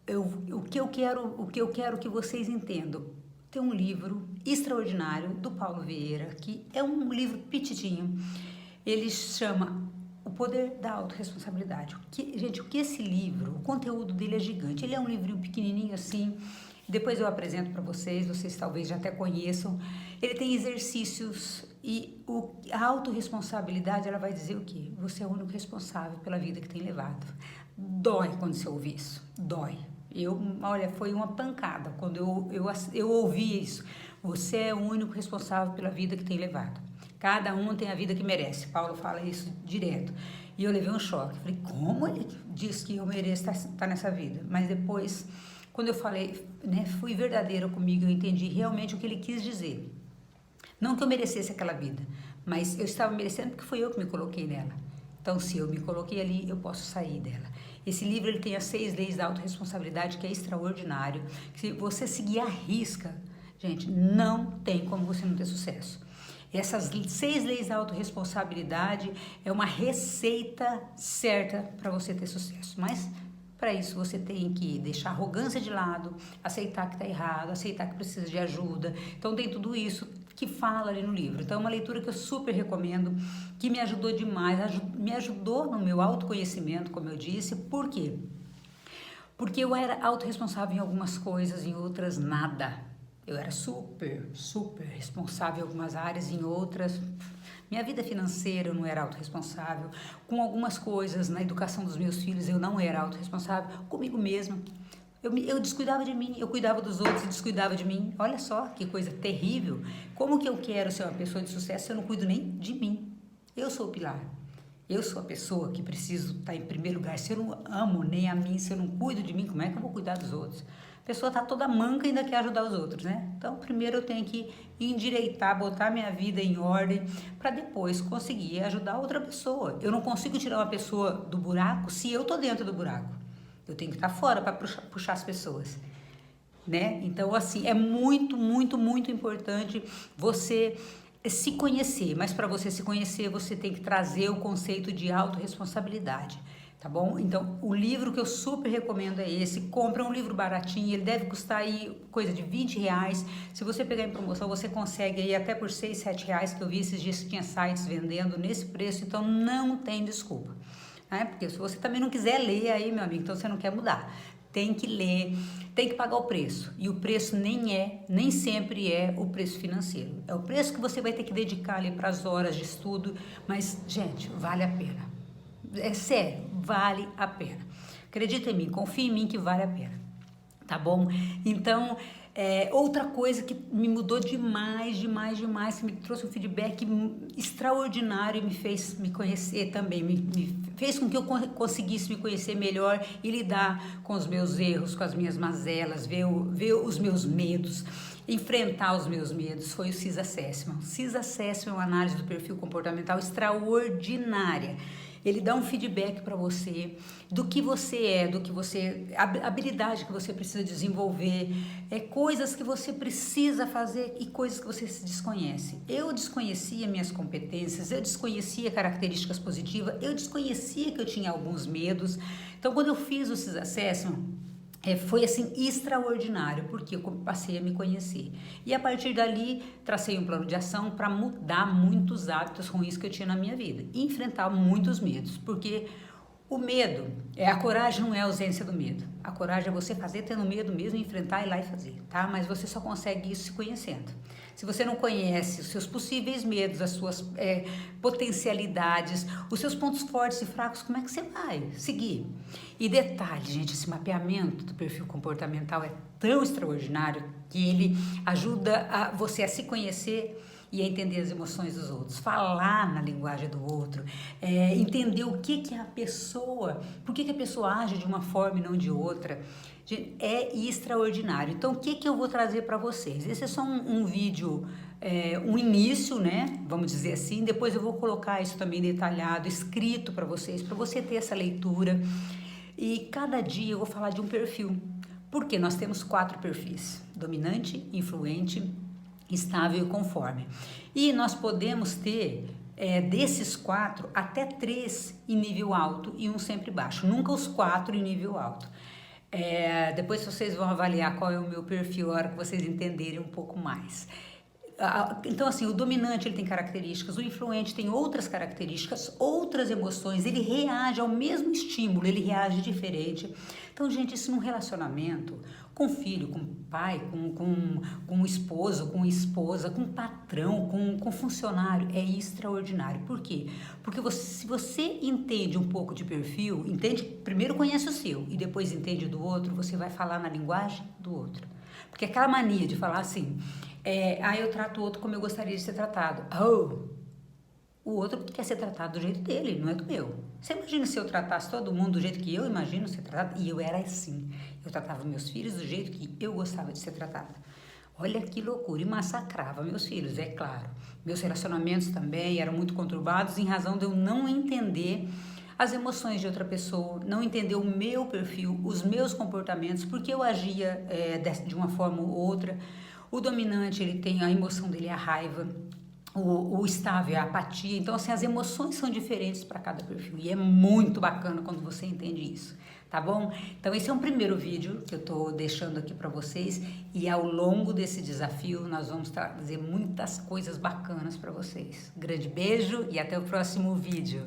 o que eu quero que vocês entendam. Tem um livro extraordinário do Paulo Vieira, que é um livro petitinho. Ele chama O Poder da Autorresponsabilidade. Gente, o que esse livro, o conteúdo dele é gigante. Ele é um livrinho pequenininho assim. Depois eu apresento para vocês talvez já até conheçam. Ele tem exercícios e a autorresponsabilidade, ela vai dizer o quê? Você é o único responsável pela vida que tem levado. Dói quando você ouve isso, dói. Olha, foi uma pancada quando eu ouvi isso. Você é o único responsável pela vida que tem levado. Cada um tem a vida que merece. Paulo fala isso direto. E eu levei um choque. Falei, como ele diz que eu mereço estar nessa vida? Mas depois, quando eu falei, né, fui verdadeira comigo, eu entendi realmente o que ele quis dizer. Não que eu merecesse aquela vida, mas eu estava merecendo porque foi eu que me coloquei nela. Então, se eu me coloquei ali, eu posso sair dela. Esse livro ele tem as 6 leis da autorresponsabilidade, que é extraordinário. Se você seguir à risca, gente, não tem como você não ter sucesso. Essas 6 leis da autorresponsabilidade é uma receita certa para você ter sucesso. Mas, para isso, você tem que deixar a arrogância de lado, aceitar que está errado, aceitar que precisa de ajuda. Então, tem tudo isso que fala ali no livro. Então, é uma leitura que eu super recomendo, que me ajudou demais, me ajudou no meu autoconhecimento, como eu disse. Por quê? Porque eu era autorresponsável em algumas coisas, em outras nada. Eu era super responsável em algumas áreas, em outras... Minha vida financeira eu não era autorresponsável. Com algumas coisas, na educação dos meus filhos, eu não era autorresponsável. Comigo mesma. Eu descuidava de mim, eu cuidava dos outros e descuidava de mim. Olha só que coisa terrível. Como que eu quero ser uma pessoa de sucesso se eu não cuido nem de mim? Eu sou o pilar. Eu sou a pessoa que preciso estar em primeiro lugar. Se eu não amo nem a mim, se eu não cuido de mim, como é que eu vou cuidar dos outros? A pessoa está toda manca e ainda quer ajudar os outros, né? Então, primeiro eu tenho que endireitar, botar minha vida em ordem, para depois conseguir ajudar outra pessoa. Eu não consigo tirar uma pessoa do buraco se eu estou dentro do buraco. Eu tenho que estar fora para puxar as pessoas, né? Então, assim, é muito importante você se conhecer. Mas para você se conhecer, você tem que trazer o conceito de autorresponsabilidade, tá bom? Então, o livro que eu super recomendo é esse. Compra um livro baratinho, ele deve custar aí coisa de R$20. Se você pegar em promoção, você consegue aí até por R$6, R$7, que eu vi esses dias que tinha sites vendendo nesse preço, então não tem desculpa. Porque se você também não quiser ler aí, meu amigo, então você não quer mudar. Tem que ler, tem que pagar o preço. E o preço nem sempre é o preço financeiro. É o preço que você vai ter que dedicar ali para as horas de estudo. Mas, gente, vale a pena. É sério, vale a pena. Acredita em mim, confia em mim que vale a pena. Tá bom? Então, outra coisa que me mudou demais, que me trouxe um feedback extraordinário e me fez me conhecer também, me fez com que eu conseguisse me conhecer melhor e lidar com os meus erros, com as minhas mazelas, ver os meus medos, enfrentar os meus medos, foi o CIS Assessment. O CIS Assessment é uma análise do perfil comportamental extraordinária. Ele dá um feedback para você do que você é, habilidade que você precisa desenvolver, coisas que você precisa fazer e coisas que você se desconhece. Eu desconhecia minhas competências, eu desconhecia características positivas, eu desconhecia que eu tinha alguns medos. Então, quando eu fiz o CIS Assessment, foi assim extraordinário, porque eu passei a me conhecer. E a partir dali, tracei um plano de ação para mudar muitos hábitos ruins que eu tinha na minha vida. E enfrentar muitos medos, porque o medo, a coragem não é a ausência do medo. A coragem é você fazer tendo medo mesmo, enfrentar, ir lá e fazer, tá? Mas você só consegue isso se conhecendo. Se você não conhece os seus possíveis medos, as suas potencialidades, os seus pontos fortes e fracos, como é que você vai seguir? E detalhe, gente, esse mapeamento do perfil comportamental é tão extraordinário que ele ajuda você a se conhecer e a entender as emoções dos outros, falar na linguagem do outro, entender o que a pessoa, por que a pessoa age de uma forma e não de outra. É extraordinário. Então, o que eu vou trazer para vocês? Esse é só um vídeo, um início, né? Vamos dizer assim. Depois eu vou colocar isso também detalhado, escrito para você ter essa leitura. E cada dia eu vou falar de um perfil. Porque nós temos 4 perfis: dominante, influente, estável e conforme. E nós podemos ter, desses 4, até 3 em nível alto e um sempre baixo. Nunca os 4 em nível alto. Depois vocês vão avaliar qual é o meu perfil, a hora que vocês entenderem um pouco mais. Então, assim, o dominante ele tem características, o influente tem outras características, outras emoções, ele reage ao mesmo estímulo, ele reage diferente. Então, gente, isso num relacionamento com filho, com pai, com esposo, com esposa, com patrão, com funcionário, é extraordinário. Por quê? Porque se você entende um pouco de perfil, primeiro conhece o seu e depois entende do outro, você vai falar na linguagem do outro. Porque aquela mania de falar assim, eu trato o outro como eu gostaria de ser tratado. O outro quer ser tratado do jeito dele, não é do meu. Você imagina se eu tratasse todo mundo do jeito que eu imagino ser tratado? E eu era assim. Eu tratava meus filhos do jeito que eu gostava de ser tratada. Olha que loucura, e massacrava meus filhos, é claro. Meus relacionamentos também eram muito conturbados em razão de eu não entender as emoções de outra pessoa, não entender o meu perfil, os meus comportamentos, porque eu agia de uma forma ou outra. O dominante, ele tem a emoção dele, a raiva. O estável, a apatia. Então, assim, as emoções são diferentes para cada perfil. E é muito bacana quando você entende isso, tá bom? Então, esse é um primeiro vídeo que eu tô deixando aqui para vocês. E ao longo desse desafio, nós vamos trazer muitas coisas bacanas para vocês. Grande beijo e até o próximo vídeo.